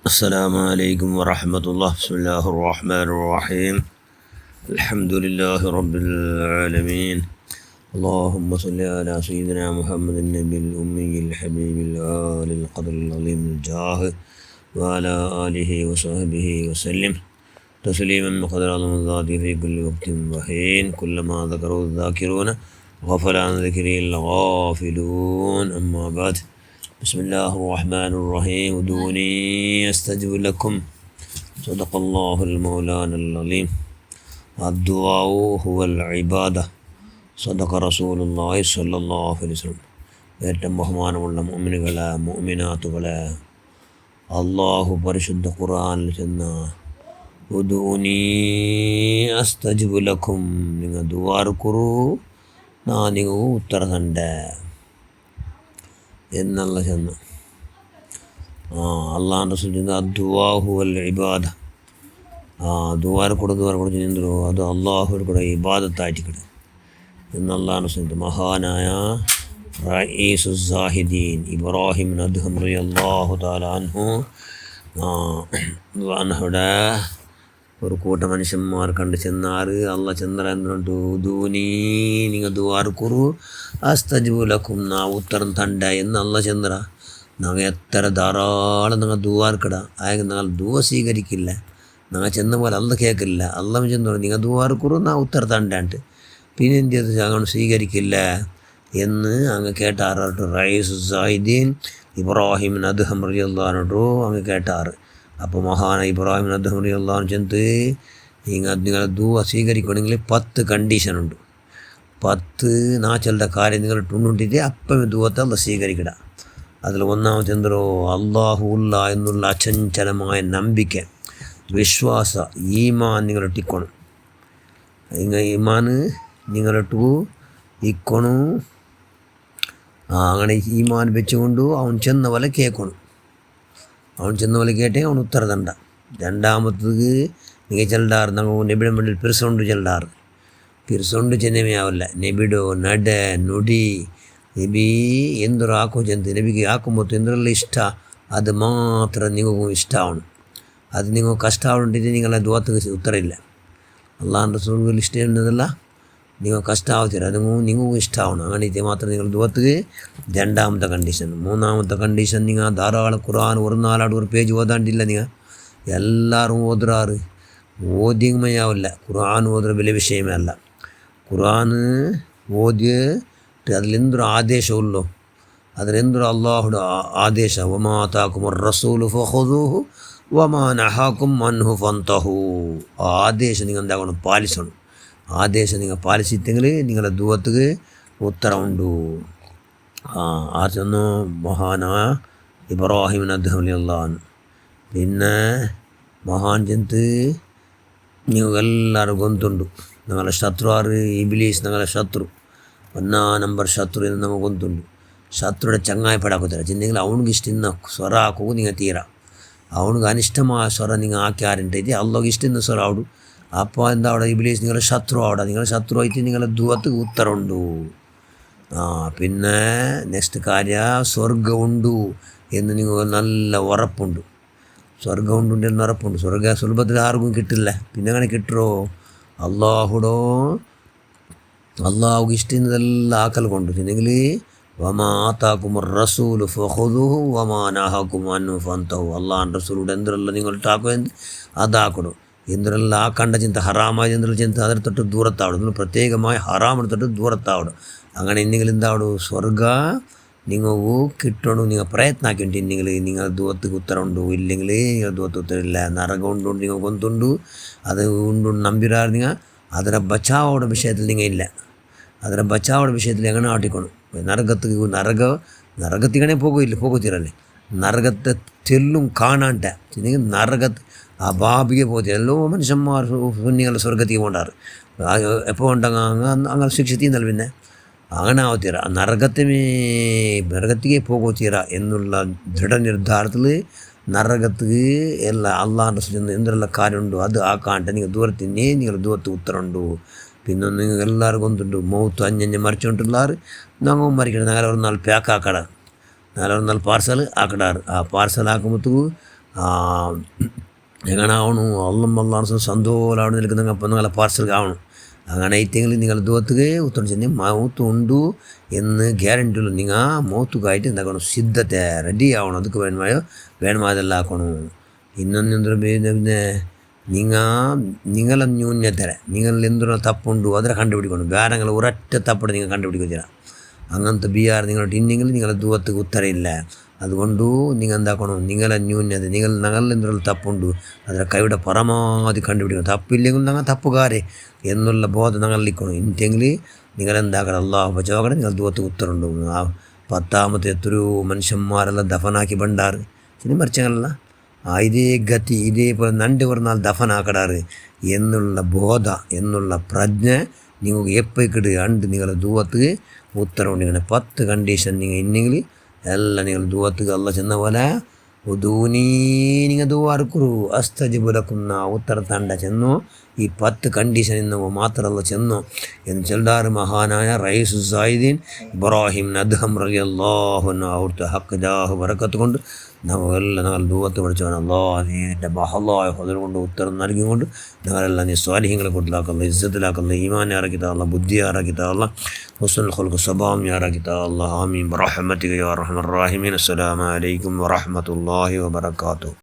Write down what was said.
السلام عليكم ورحمة الله. بسم الله الرحمن الرحيم. الحمد لله رب العالمين. اللهم صل على سيدنا محمد النبي الأمي الحبيب الآل القدر العظيم الجاه وعلى آله وصحبه وسلم تسليما بقدر عظم الذات في كل وقت وحين. كلما ذكروا الذاكرون غفل عن ذكره الغافلون. أما بعد. بسم الله الرحمن الرحيم. ادعوني أستجب لكم. صدق الله المولانا العظيم. الدعاء هو العبادة. صدق رسول الله صلى الله عليه وسلم. ഏറ്റവും ബഹുമാനമുള്ള മുഅ്മിനുകളെ മുഅ്മിനാത്തുകളെ, അള്ളാഹു പരിശുദ്ധ ഖുർആനിൽ ചെന്ന ഉദൂനി അസ്തജിബു ലക്കും, നിങ്ങൾ ദുആർക്കുറു നാ നിങ്ങൾ ഉത്തര തണ്ടേ എന്നല്ല ചെന്ന് അള്ളാഹുൻ്റെ റസൂൽ ചെന്ന് അദ്ദുആഹു വൽ ഇബാദ. ദുആർക്കുട ചെന്നിരുന്നു അത് അള്ളാഹുവിൽ കൂടെ ഇബാദത്തായിട്ടിക്കട്ടെ എന്ന് അള്ളാഹു റസൂൽ. മഹാനായ റഈസു സാഹിദീൻ ഇബ്രാഹിം അദ്ഹം റളിയല്ലാഹു തആല അൻഹു അൻഹുടെ ഒരു കൂട്ട മനുഷ്യന്മാർ കണ്ട് ചെന്നാറ് അള്ളാഹ് ചെന്നറിഞ്ഞിട്ട് ഉദൂനി നിങ്ങൾ ദുആർക്കുറു അസ്തജിബു ലക്കും, നാ ഉത്തരം തണ്ട എന്ന് അള്ളാഹ് ചെന്നറ. ഞങ്ങൾ എത്ര ധാരാളം നിങ്ങൾ ദുആർക്കിട, അയാൾക്ക് നിങ്ങൾ ദുആ സ്വീകരിക്കില്ല, ഞങ്ങൾ ചെന്ന പോലെ അള്ളാഹ് കേൾക്കില്ല. അള്ളാഹ് ചെന്നു നിങ്ങൾ ദുആർക്കുറു നാ ഉത്തരം തണ്ടാണ്ട് പിന്നെ എന്ത് ചെയ്ത് അങ്ങനെ സ്വീകരിക്കില്ല എന്ന് അങ്ങ് കേട്ടാറ്. റഈസു സാഹിദീൻ ഇബ്രാഹിം അദ്ഹം റളിയല്ലാഹു അങ്ങ് കേട്ടാറ്. അപ്പോൾ മഹാന ഇബ്രാഹിം അദ്ഹം റളിയല്ലാഹു ചെന്ന് നിങ്ങളെ ദുആ സ്വീകരിക്കണമെങ്കിൽ 10 കണ്ടീഷനുണ്ട്. 10 നാച്ചലുടെ കാര്യം നിങ്ങൾ ഇട്ടുണ്ടിട്ട് അപ്പം ദുആത്തെ അള്ളാഹ് സ്വീകരിക്കട. അതിൽ ഒന്നാമത്തെ എന്തോ അള്ളാഹുല്ല എന്നുള്ള അചഞ്ചലമായ നമ്പിക്ക, വിശ്വാസ, ഈമാൻ നിങ്ങളിട്ടിക്കണം. ഈമാൻ നിങ്ങളിട്ടു ഇക്കണം. അങ്ങനെ ഈമാൻ വെച്ചുകൊണ്ട് അവൻ ചെന്ന പോലെ കേൾക്കണം. അവൻ ചെന്ന പോലെ കേട്ടേ അവൻ ഉത്തര തണ്ട. രണ്ടാമത്തത് നിങ്ങൾ ചെല്ലാറ് ഞങ്ങൾ നബിയുടെ മുന്നിൽ പിറസോണ്ട് ചെല്ലാറ്. പിറസോണ്ട് ചെന്നമയാവില്ല. നബിഡോ നಡ നുടി നബി എന്തൊരു ആക്കോ ചെന്ന് നബിക്ക് ആക്കുമ്പോൾ എന്തെല്ലാം ഇഷ്ട അത് മാത്രം നിങ്ങൾക്കും ഇഷ്ടമാണ്. അത് നിങ്ങൾ കഷ്ടമാവുണ്ടിട്ട് നിങ്ങളെ ദുആക്ക് ഉത്തരമില്ല. അള്ളാഹുൻ്റെ റസൂലിന് ഇഷ്ടമുള്ളതല്ല നിങ്ങൾ കഷ്ടമാവത്തില്ല, അത് നിങ്ങൾക്കും ഇഷ്ടമാവണം. അങ്ങനെ ഇത് മാത്രം നിങ്ങൾ ദുആക്ക്. രണ്ടാമത്തെ കണ്ടീഷൻ. മൂന്നാമത്തെ കണ്ടീഷൻ, നിങ്ങൾ ധാരാളം ഖുർആൻ ഒരു 4 പേജ് ഓതാണ്ടില്ല. നിങ്ങൾ എല്ലാവരും ഓതുറാറ് ഓദ്യമയാവില്ല. ഖുർആൻ ഓതുற വലിയ വിഷയമേ അല്ല. ഖുർആൻ ഓതിയിട്ട് അതിലെന്തൊരു ആദേശമുള്ളൂ, അതിലെന്തൊരു അള്ളാഹുടെ ആദേശ. വമാ ആതാകുമുർ റസൂലു ഫഖുദൂഹു വമാ നഹാകും അൻഹു ഫന്തഹു. ആ ആദേശം നിങ്ങൾ എന്താകണം, പാലിച്ചണം. ആദേശം നിങ്ങൾ പാലിച്ചിട്ടെങ്കിൽ നിങ്ങളുടെ ദുആക്ക് ഉത്തരമുണ്ട്. ആ ചെന്നു മഹാനായ ഇബ്രാഹിം അദ്ഹം റളിയല്ലാഹു. പിന്നെ മഹാൻ ചെന്ന് നിങ്ങൾക്കെല്ലാവരും ഗൊന്തുണ്ട്. ഞങ്ങളുടെ ശത്രു ആറ് ഇബ്ലീസ്, ഞങ്ങളുടെ ശത്രു 1 നമ്പർ ശത്രു എന്ന് നമുക്ക് ഗൊന്തുണ്ട്. ശത്രുയുടെ ചങ്ങായപ്പെടാക്കത്തില്ല. ചെന്നെങ്കിൽ അവനിക്ക് ഇഷ്ടം സ്വര ആക്കുക നിങ്ങൾ തീരാ. അവനിക്ക് അനിഷ്ടമായ സ്വര നിങ്ങൾ ആക്കിയാറുണ്ടായിട്ട് അള്ളാഹ്ക്ക് ഇഷ്ടം സ്വര ആവിടും. അപ്പോൾ എന്താ അവിടെ ഇബ്ലീസ് നിങ്ങളുടെ ശത്രു ആവിടെ. നിങ്ങളുടെ ശത്രു ആയിട്ട് നിങ്ങളുടെ ദുആക്ക് ഉത്തരമുണ്ട്. പിന്നെ നെക്സ്റ്റ് കാര്യം, സ്വർഗമുണ്ട് എന്ന് നിങ്ങൾ നല്ല ഉറപ്പുണ്ട്. സ്വർഗമുണ്ട് എന്ന് ഉറപ്പുണ്ട്. സ്വർഗ സുലഭത്തിൽ ആർക്കും കിട്ടില്ല. പിന്നെ അങ്ങനെ കിട്ടുമോ? അള്ളാഹുടോ അള്ളാഹുക്ക് ഇഷ്ടമെന്നതെല്ലാം ആക്കൽ കൊണ്ട്. പിന്നെങ്കിൽ വമാ ആതാകുമുർ റസൂലു ഫഖുദൂഹു വമാ നഹാകും അൻഹു ഫന്തഹു. അള്ളാഹുൻ്റെ റസൂലുടെ എന്തെല്ലാം നിങ്ങൾ ടാക്കും അതാക്കണം. എന്തെല്ലാം ആ കണ്ട ചിന്ത ഹറാമായ എന്തെല്ലാം ചിന്ത അതിൽ തൊട്ട് ദൂരത്താവണം. നിങ്ങൾ പ്രത്യേകമായി ഹറാമിന് തൊട്ട് ദൂരത്താവണം. അങ്ങനെ എന്തെങ്കിലും എന്താവണം, സ്വർഗ നിങ്ങൾക്ക് കിട്ടണം. നിങ്ങൾ പ്രയത്നാക്കിയിട്ടുണ്ടെങ്കിൽ നിങ്ങൾ ദുആക്ക് ഉത്തരമുണ്ട്. ഇല്ലെങ്കിൽ നിങ്ങൾ ദുആക്ക് ഉത്തരമില്ല. നരകം ഉണ്ടുകൊണ്ട് നിങ്ങൾ കൊന്തുണ്ട്. അത് ഉണ്ടുകൊണ്ട് നമ്പിരാർ നിങ്ങൾ അതിനെ ബച്ചാവോടെ വിഷയത്തിൽ നിങ്ങൾ ഇല്ല. അതിനെ ബച്ചാവോടെ വിഷയത്തിൽ എങ്ങനെ ആട്ടിക്കണം. നരകത്തിങ്ങനെ പോകത്തിരല്ലേ. നരകത്തെ തെല്ലും കാണാണ്ട നരകത്ത് അബാബിക പോകത്തില്ല. എല്ലോ മനുഷ്യന്മാർ നിങ്ങൾ സ്വർഗത്തേക്ക് പോണ്ടാറ്. എപ്പോൾ ഉണ്ടെങ്കിൽ അങ്ങനെ ശിക്ഷിത്തീന്നല്ല. പിന്നെ അങ്ങനെ ആവത്തീര നരകത്തേക്ക് പോകത്തീര എന്നുള്ള ദൃഢനിർധാരത്തിൽ നരകത്ത് എല്ലാ അള്ളാഹുൻ്റെ ചെന്ന് എന്തെല്ലാം കാര്യമുണ്ടോ അത് ആക്കാണ്ട് നിങ്ങൾ ദൂരത്തിനെ നിങ്ങൾ ദൂരത്ത് ഉത്തരമുണ്ടോ. പിന്നെ നിങ്ങൾ എല്ലാവരും കൊണ്ടുണ്ട് മൗത്ത് അഞ്ഞഞ്ഞ് മറിച്ചുകൊണ്ടുള്ളാറ് ഞങ്ങൾ മരിക്കണം. ഞങ്ങൾ ഒരു 4 പാക്ക് ആക്കട, 4 പാർസൽ ആക്കടാറ്. ആ പാർസൽ ആക്കുമ്പോഴത്തേക്ക് എങ്ങനെ ആവണു അള്ളാഹ് സന്തോഷം അവിടെ നിൽക്കുന്ന അപ്പം നിങ്ങളെ പാർസൽ കാണണം. അങ്ങനെ ഇത്തെങ്കിൽ നിങ്ങൾ ദൂവത്തുകെ ഉത്തരം ചെന്ന് മൗത്ത് ഉണ്ടു എന്ന് ഗ്യാരണ്ടി ഉള്ളു. നിങ്ങൾ മൗത്തുകായിട്ട് എന്താക്കണം സിദ്ധത്തെ റെഡി ആവണം. ಅದಕ್ಕೆ വേണമാതെല്ലാം ആക്കണം. ಇನ್ನೊಂದು പിന്നെ നിങ്ങളെ ന്യൂനതര നിങ്ങളിൽ എന്തിനോ തപ്പുണ്ടു അതിനെ കണ്ടുപിടിക്കണം. വേറെ നിങ്ങൾ ഒരൊറ്റ തപ്പടെ നിങ്ങൾ കണ്ടുപിടിക്കില്ല. അങ്ങനത്തെ ബിയാർ നിങ്ങളോട്ട് ഇന്നെങ്കിൽ നിങ്ങളെ ദൂവത്തുക്ക് ഉത്തരമില്ല. അതുകൊണ്ട് നിങ്ങൾ എന്താക്കണം, നിങ്ങളെ ന്യൂനത ഞങ്ങളിൽ എന്തെങ്കിലും തപ്പുണ്ട് അതിനെ കൈയുടെ പരമാവധി കണ്ടുപിടിക്കണം. തപ്പില്ലെങ്കിൽ ഞങ്ങൾ തപ്പുകാരെ എന്നുള്ള ബോധം ഞങ്ങളിരിക്കണം. ഇനിയെങ്കിൽ നിങ്ങളെന്താക്കണം അള്ളാഹു ബച്ചാക്കണം. നിങ്ങൾ ദൂവത്തുക്ക് ഉത്തരമുണ്ട്. 10ാമത്തെ എത്രയോ മനുഷ്യന്മാരെല്ലാം ദഫനാക്കി ബണ്ടാറ് ചില മരിച്ചങ്ങളല്ല ഇതേ ഗതി ഇതേപോലെ നണ്ട് പറഞ്ഞാൽ ദഫനാക്കടാറ് എന്നുള്ള ബോധ എന്നുള്ള പ്രജ്ഞ നിങ്ങൾക്ക് എപ്പോഴേക്കിട്ട് കണ്ട് നിങ്ങളെ ദൂവത്തുക്ക് ഉത്തരവുണ്ട്. ഇങ്ങനെ 10 കണ്ടീഷൻ നിങ്ങൾ ഇന്നെങ്കിൽ എല്ലാം നിങ്ങൾ ദൂവത്തുക്ക് അല്ല ചെന്ന പോലെ ഉദൂനീ നിങ്ങൾ ദൂവാർക്കുറു അസ്തജിബുലക്കുന്ന ഉത്തര തണ്ട ചെന്നോ. ഈ 10 കണ്ടീഷൻ ഇന്ന് മാത്രമല്ല ചെന്നോ എന്ന് ചെല്ലാറ് മഹാനായ റയീസു സായിദീൻ ഇബ്രാഹിം നദ്ഹം റളിയല്ലാഹു അൻഹു അവിടുത്തെ ഹക്ക് ജാഹ് ബറക്കത്ത് കൊണ്ട് നമ്മളെല്ലാം ഞങ്ങൾ ദൂവത്ത് പഠിച്ചവൻ അള്ളാഹിൻ്റെ മഹല്ലായ ഹദർ കൊണ്ട് ഉത്തരം നൽകിക്കൊണ്ട് ഞങ്ങളെല്ലാം നീ സ്വാലിഹ്യങ്ങളെ കൊണ്ടിലാക്കല്ല, ഇസ്സത്തിലാക്കല്ല, ഈമാനെ ഇറക്കിത്താള്ള, ബുദ്ധി ഇറക്കിത്താള്ള, ഹുസ്നുൽ ഖുൽഖ് സ്വഭാവം ഇറക്കിത്താള്ള. ആമീൻ ബിറഹ്മതിക യാ അർഹമർ റഹീമീൻ. അസ്സലാമു അലൈക്കും വറഹ്മത്തുള്ളാഹി വബറകാതുഹു.